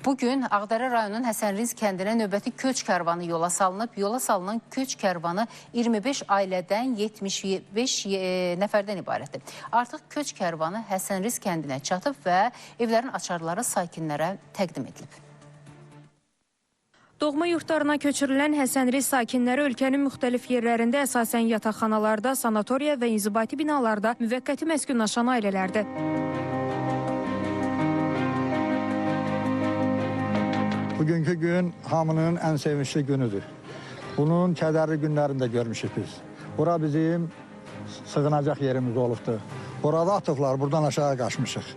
Bugün Ağdərə rayonunun Həsənrins kəndinə növbəti köç kərvanı yola salınıb. Yola salınan köç kərvanı 25 ailədən 75 nəfərdən ibarətdir. Artıq köç kərvanı Həsənrins kəndinə çatıb və evlərin açarları sakinlərə təqdim edilib. Doğma yurtlarına köçürülən Həsənrins sakinləri ölkənin müxtəlif yerlərində əsasən yataqxanalarda, sanatoriya və inzibati binalarda müvəqqəti məskunlaşan ailələrdir. Bugünkü gün hamının ən sevinçli günüdür. Bunun kədərli günlərini də görmüşük biz. Bura bizim sığınacaq yerimiz olubdur. Burada atıqlar, buradan aşağı qaçmışıq.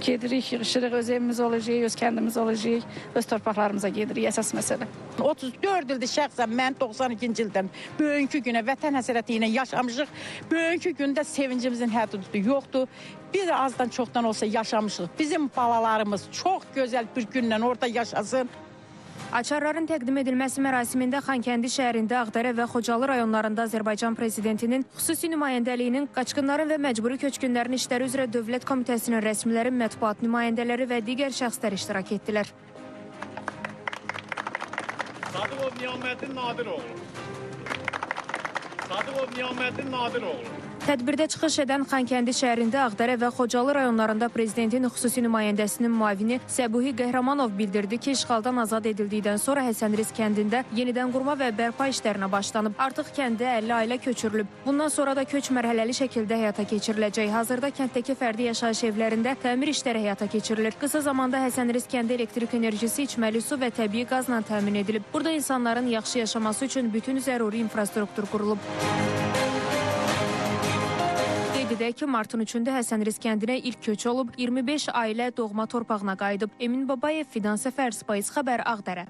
Gedirik, yığışırıq, öz evimiz olacaq, öz kəndimiz olacaq, öz torpaqlarımıza gedirik, əsas məsələ. 34 ildir şəxsən, mən 92-ci ildən bugünkü günə vətən həsrəti ilə yaşamışıq. Bugünkü gündə sevincimizin həddi yoxdur. Bir azdan çoxdan olsa yaşamışıq. Bizim balalarımız çox gözəl bir günlə orada yaşasın. Açarların təqdim edilməsi mərasimində Xankəndi şəhərində, Ağdərə və Xocalı rayonlarında Azərbaycan Prezidentinin xüsusi nümayəndəliyinin, qaçqınların və məcburi köçkünlərin işləri üzrə Dövlət Komitəsinin rəsmiləri, mətbuat nümayəndələri və digər şəxslər iştirak etdilər. Sadıqov Niyaməddin Nadiroğlu. Sadıqov Niyaməddin Nadiroğlu. Tədbirdə çıxış edən Xankəndi şəhərində, Ağdərə və Xocalı rayonlarında Prezidentin xüsusi nümayəndəsinin müavini Səbuhi Qəhrəmanov bildirdi ki, işğaldan azad edildikdən sonra Həsənrins kəndində yenidən qurma və bərpa işlərinə başlanıb. Artıq kəndə 50 ailə köçürülüb. Bundan sonra da köç mərhələli şəkildə həyata keçiriləcək. Hazırda kənddəki fərdi yaşayış evlərində təmir işləri həyata keçirilir. Qısa zamanda Həsənrins kəndi elektrik enerjisi, içməli su və təbii qazla təmin edilib. Burada insanların yaxşı yaşaması üçün bütün zəruri infrastruktur qurulub. Qeyd ki, martın 3-də Həsənrins kəndinə ilk köç olub, 25 ailə doğma torpağına qayıdıb. Emin Babayev, Fidan Səfər, Spice xəbər, Ağdərə.